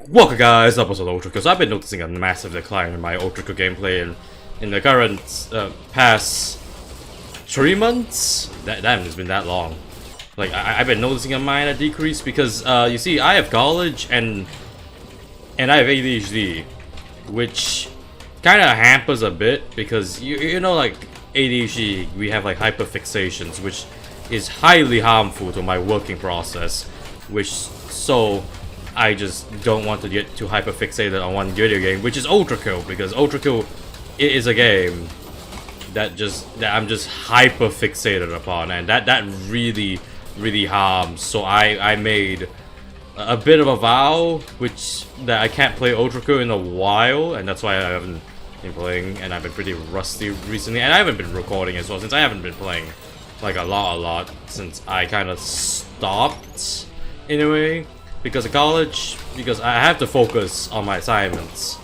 Welcome guys, episode of ULTRAKILL. So I've been noticing a massive decline in my ULTRAKILL gameplay in the current past 3 months? Damn, it's been that long. Like, I've been noticing a minor decrease because, you see, I have college and I have ADHD, which kind of hampers a bit because, you know, like, ADHD, we have, like, hyperfixations, which is highly harmful to my working process, so I just don't want to get too hyperfixated on one video game, which is ULTRAKILL, because ULTRAKILL is a game that I'm just hyperfixated upon, and that really harms. So I made a bit of a vow, that I can't play ULTRAKILL in a while, and that's why I haven't been playing, and I've been pretty rusty recently, and I haven't been recording as well, since I haven't been playing like a lot since I kind of stopped in a way. Because of college, because I have to focus on my assignments.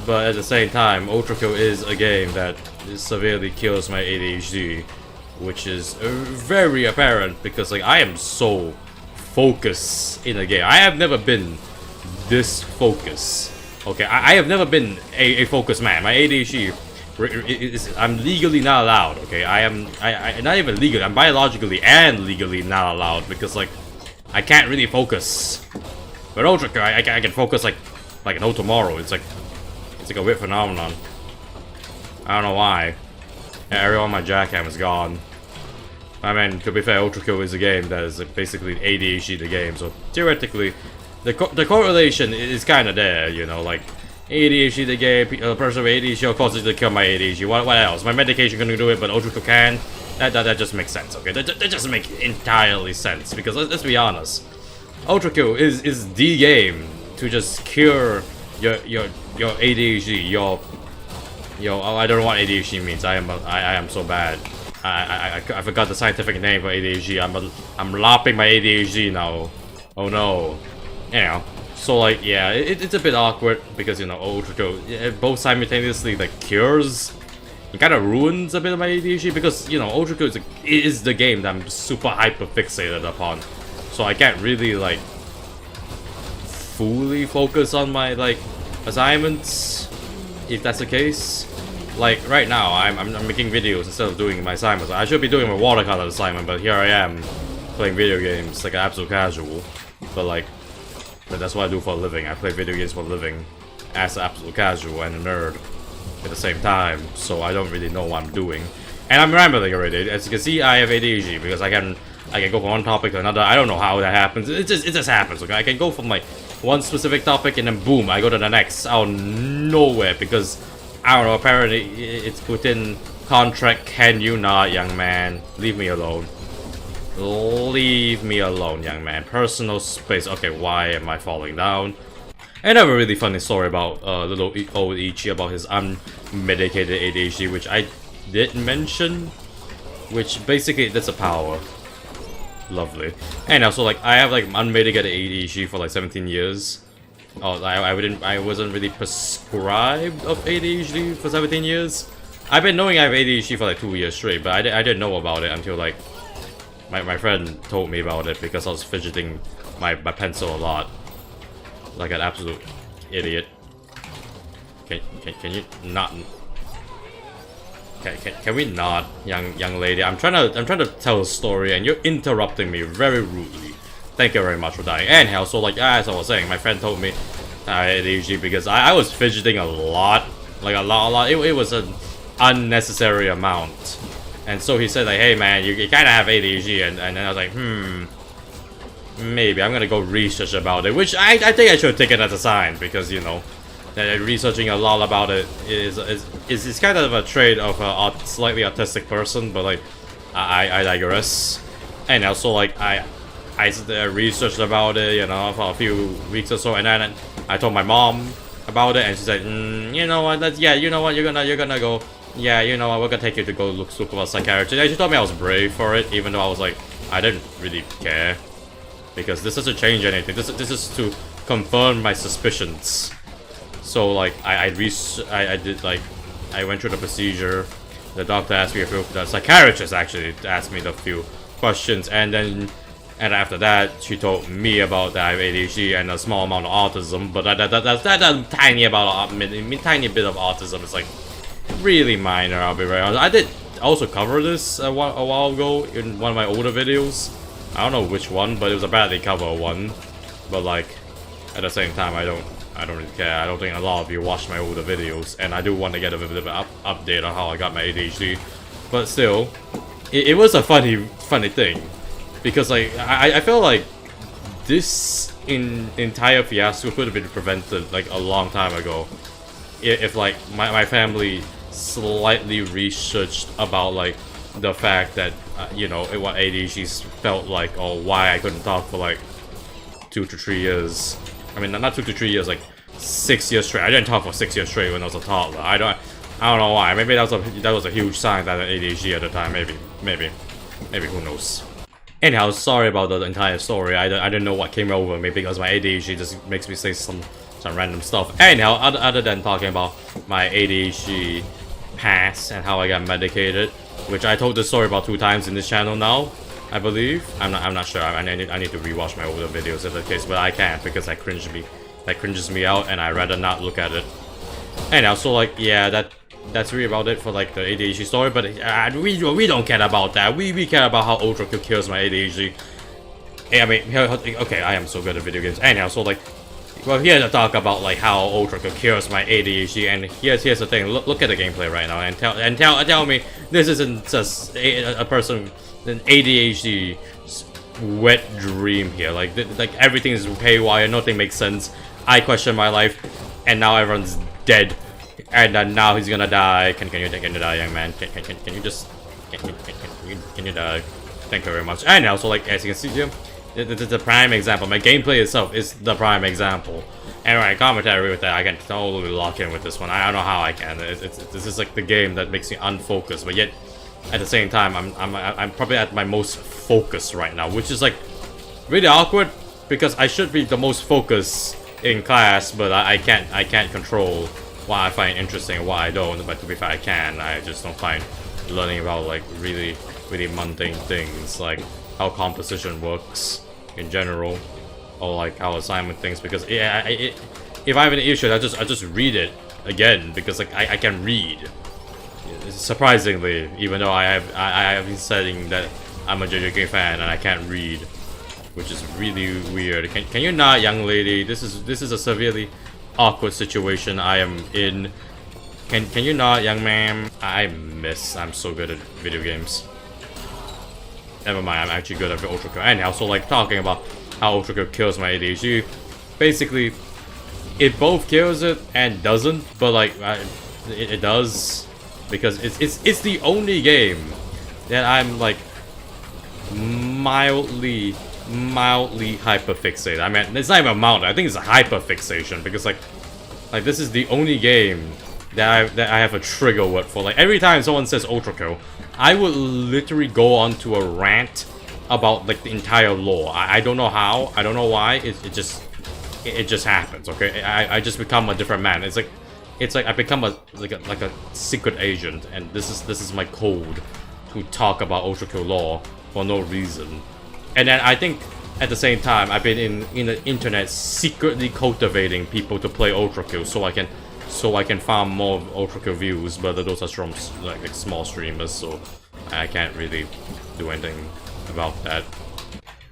But at the same time, ULTRAKILL is a game that severely kills my ADHD, which is very apparent because, like, I am so focused in a game. I have never been this focused. Okay, I have never been a focused man. My ADHD I'm legally not allowed. Okay, I'm not even legally. I'm biologically and legally not allowed because, like, I can't really focus. But ULTRAKILL, I can focus like no tomorrow. It's like a weird phenomenon. I don't know why. Everyone on my jackhammer is gone. I mean, to be fair, ULTRAKILL is a game that is basically ADHD the game. So theoretically, the correlation is kind of there. You know, like ADHD the game. A person with ADHD, of course, is to kill my ADHD. What else? My medication gonna do it, but ULTRAKILL can. That just makes sense, okay? That doesn't make entirely sense, because let's be honest. ULTRAKILL is the game to just cure your ADHD, your I don't know what ADHD means. I am so bad. I forgot the scientific name for ADHD. I'm lopping my ADHD now. Oh no. Anyhow, so like yeah, it's a bit awkward because, you know, ULTRAKILL both simultaneously like cures. It kind of ruins a bit of my ADHD because, you know, ULTRAKILL is the game that I'm super hyper fixated upon. So I can't really, like, fully focus on my, like, assignments, if that's the case. Like, right now, I'm making videos instead of doing my assignments. I should be doing my watercolor assignment, but here I am, playing video games like an absolute casual. But that's what I do for a living. I play video games for a living as an absolute casual and a nerd at the same time, so I don't really know what I'm doing, and I'm rambling already. As you can see, I have ADHD because I can go from one topic to another. I don't know how that happens. It just happens. Okay, I can go from like one specific topic and then boom, I go to the next out of nowhere because I don't know. Apparently, it's within contract. Can you not, young man? Leave me alone. Leave me alone, young man. Personal space. Okay, why am I falling down? I have a really funny story about little old Ichi, about his unmedicated ADHD, which I did mention, which basically that's a power. Lovely. And also, like, I have like unmedicated ADHD for like 17 years. Oh, I wasn't really prescribed of ADHD for 17 years. I've been knowing I have ADHD for like 2 years straight, but I didn't know about it until like my friend told me about it because I was fidgeting my pencil a lot. Like an absolute idiot. Can you not? Can we not, young lady? I'm trying to tell a story and you're interrupting me very rudely. Thank you very much for dying. Anyhow, so like as I was saying, my friend told me I had ADHD because I was fidgeting a lot, like a lot. It was an unnecessary amount, and so he said like, hey man, you kind of have ADHD, and then I was like, maybe I'm gonna go research about it, which I think I should take it as a sign because, you know, that researching a lot about it is kind of a trait of a slightly autistic person, but like I digress. And also like I researched about it, you know, for a few weeks or so, and then I told my mom about it, and she said, you know what, you know what, you're gonna go, yeah, you know what, we're gonna take you to go look for a psychiatrist. And she told me I was brave for it, even though I was like, I didn't really care. Because this doesn't change anything. This is to confirm my suspicions. So like I did, like, I went through the procedure. The doctor asked me a few, the psychiatrist actually asked me a few questions, and then And after that, she told me about that I have ADHD and a small amount of autism, but that tiny tiny bit of autism is like really minor. I'll be very honest. I did also cover this a while ago in one of my older videos. I don't know which one, but it was a badly covered one. But like, at the same time, I don't really care. I don't think a lot of you watch my older videos, and I do want to get a bit of an update on how I got my ADHD. But still, it was a funny thing. Because like I feel like this entire fiasco could have been prevented like a long time ago if like my family slightly researched about like the fact that you know what ADHD felt like, or why I couldn't talk for like 2 to 3 years. I mean not 2 to 3 years, like 6 years straight. I didn't talk for 6 years straight when I was a toddler. I don't know why. Maybe that was a huge sign that I had ADHD at the time. Maybe who knows. Anyhow, sorry about the entire story. I didn't know what came over me because my ADHD just makes me say some random stuff. Anyhow, other than talking about my ADHD past and how I got medicated, which I told this story about 2 times in this channel now, I believe. I'm not sure. I need to rewatch my older videos if the case, but I can't because that cringes me out, and I'd rather not look at it. Anyhow, so like yeah, that's really about it for like the ADHD story, but we don't care about that. We care about how ULTRAKILL kills my ADHD. I mean, okay, I am so good at video games. Anyhow, so like, well, here to talk about like how ULTRAKILL kills my ADHD, and here's the thing. Look at the gameplay right now, and tell me this isn't just a person, an ADHD wet dream here. Like everything is haywire, nothing makes sense. I question my life, and now everyone's dead. And now he's gonna die. Can you die, young man? Can you just can you die? Thank you very much. And now, so like as you can see here, the prime example. My gameplay itself is the prime example. Anyway, commentary with that, I can totally lock in with this one. I don't know how I can. This is like the game that makes me unfocused, but yet at the same time, I'm probably at my most focused right now, which is like really awkward because I should be the most focused in class, but I can't control what I find interesting and what I don't. But to be fair, I can. I just don't find learning about like really mundane things like how composition works in general, or like how assignment things. Because yeah, if I have an issue, I just read it again because like I can read. Surprisingly, even though I have been saying that I'm a JJK fan and I can't read, which is really weird. Can you not, young lady? This is a severely awkward situation I am in. Can you not, young man? I'm so good at video games. Never mind, I'm actually good at ULTRAKILL. Anyhow, so like talking about how ULTRAKILL kills my ADHD, basically it both kills it and doesn't, but like it does, because it's the only game that I'm like mildly hyperfixated. I mean, it's not even mild. I think it's a hyperfixation because like this is the only game that I have a trigger word for. Like every time someone says ULTRAKILL, I would literally go on to a rant about like the entire lore. I don't know how. I don't know why. It just happens. Okay, I just become a different man. It's like I become a secret agent, and this is my code to talk about ULTRAKILL lore for no reason. And then I think at the same time I've been in the internet secretly cultivating people to play ULTRAKILL so I can farm more ULTRAKILL views, but those are from like small streamers, so I can't really do anything about that.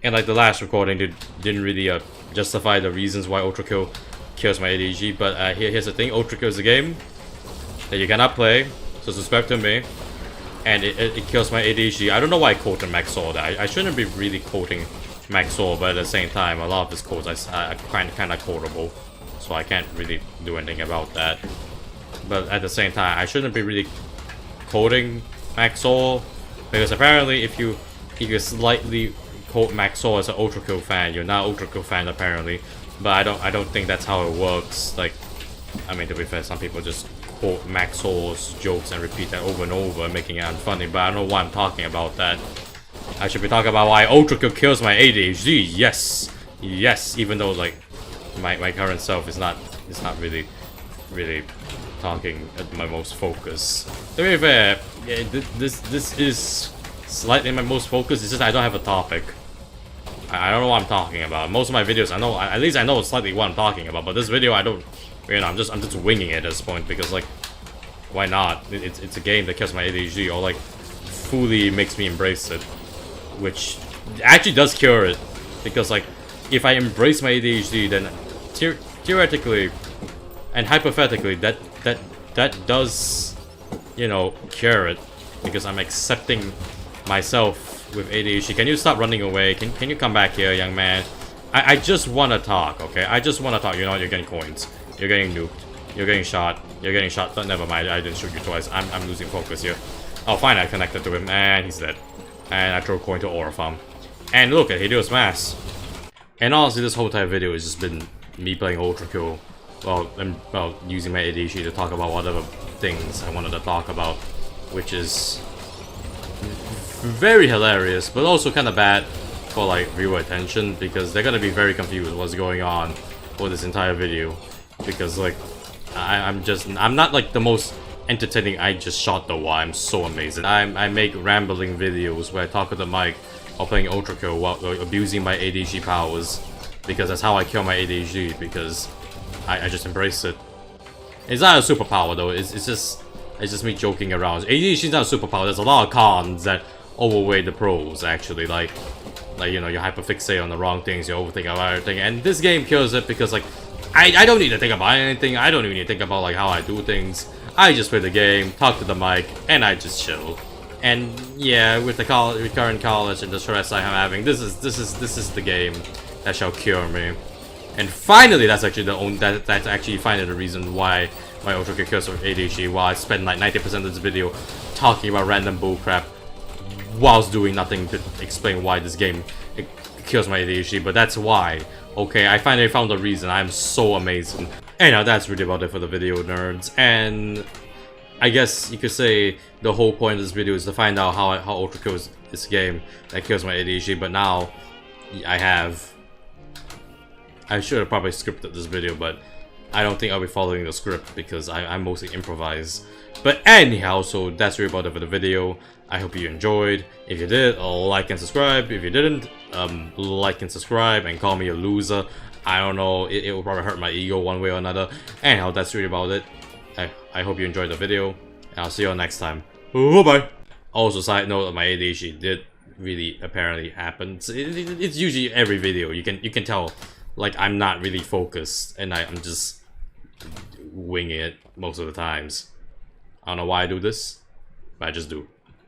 And like the last recording didn't really justify the reasons why ULTRAKILL kills my ADHD, but here's the thing. ULTRAKILL is a game that you cannot play, so subscribe to me. And it kills my ADHD. I don't know why I quoted Max Sword. I shouldn't be really quoting Max Sword, but at the same time, a lot of his quotes are kind of quotable, so I can't really do anything about that. But at the same time, I shouldn't be really quoting Max Sword, because apparently, if you slightly quote Max Sword as an ULTRAKILL fan, you're not an ULTRAKILL fan apparently. But I don't think that's how it works. Like, I mean, to be fair, some people just quote Max Sword's jokes and repeat that over and over, making it unfunny, but I don't know why I'm talking about that. I should be talking about why ULTRAKILL kills my ADHD. Yes, even though like my current self is not really talking at my most focus. To be fair, yeah, this is slightly my most focus. It's just I don't have a topic. I don't know what I'm talking about. Most of my videos, I know, at least I know slightly what I'm talking about, but this video, I don't, you know, I'm just winging it at this point, because, like, why not? It's a game that kills my ADHD, or, like, fully makes me embrace it, which actually does cure it, because, like, if I embrace my ADHD, then theoretically and hypothetically, that does, you know, cure it, because I'm accepting myself with ADHD. Can you stop running away? Can you come back here, young man? I just want to talk, okay? I just want to talk. You know what? You're getting coins. You're getting nuked. You're getting shot. You're getting shot. But never mind. I didn't shoot you twice. I'm losing focus here. Oh, fine. I connected to him, and he's dead. And I throw a coin to Aura Farm. And look at Hideous Mass. And honestly, this whole entire video has just been me playing ULTRAKILL. Well, using my ADHD to talk about whatever things I wanted to talk about, which is very hilarious, but also kind of bad for, like, viewer attention, because they're gonna be very confused what's going on for this entire video, because, like, I'm not, like, the most entertaining I just shot the wall. I'm so amazing. I make rambling videos where I talk with the mic while playing ULTRAKILL while abusing my ADHD powers, because that's how I kill my ADHD, because I just embrace it. It's not a superpower though, it's just me joking around. ADHD is not a superpower. There's a lot of cons that overweigh the pros, actually, like, you know, you hyperfixate on the wrong things, you overthink about everything, and this game kills it, because, like, I don't need to think about anything. I don't even need to think about, like, how I do things. I just play the game, talk to the mic, and I just chill. And yeah, with the current college and the stress I'm having, this is the game that shall cure me. And finally, that's actually that's actually finally the reason why my ULTRAKILL cures with ADHD. While I spend like 90% of this video talking about random bullcrap, whilst doing nothing to explain why this game kills my ADHD, but that's why. Okay, I finally found the reason. I'm so amazing. Anyhow, that's really about it for the video, nerds. And I guess you could say the whole point of this video is to find out how ULTRAKILL is a game that kills my ADHD. But now I should have probably scripted this video, but I don't think I'll be following the script because I mostly improvise. But anyhow, so that's really about it for the video. I hope you enjoyed. If you did, like and subscribe. If you didn't, like and subscribe and call me a loser. I don't know, it will probably hurt my ego one way or another. Anyhow, that's really about it. I hope you enjoyed the video, and I'll see you all next time. Bye-bye! Also, side note, that my ADHD did really apparently happen. It's usually every video. You can tell, like, I'm not really focused, and I'm just winging it most of the times. I don't know why I do this, but I just do.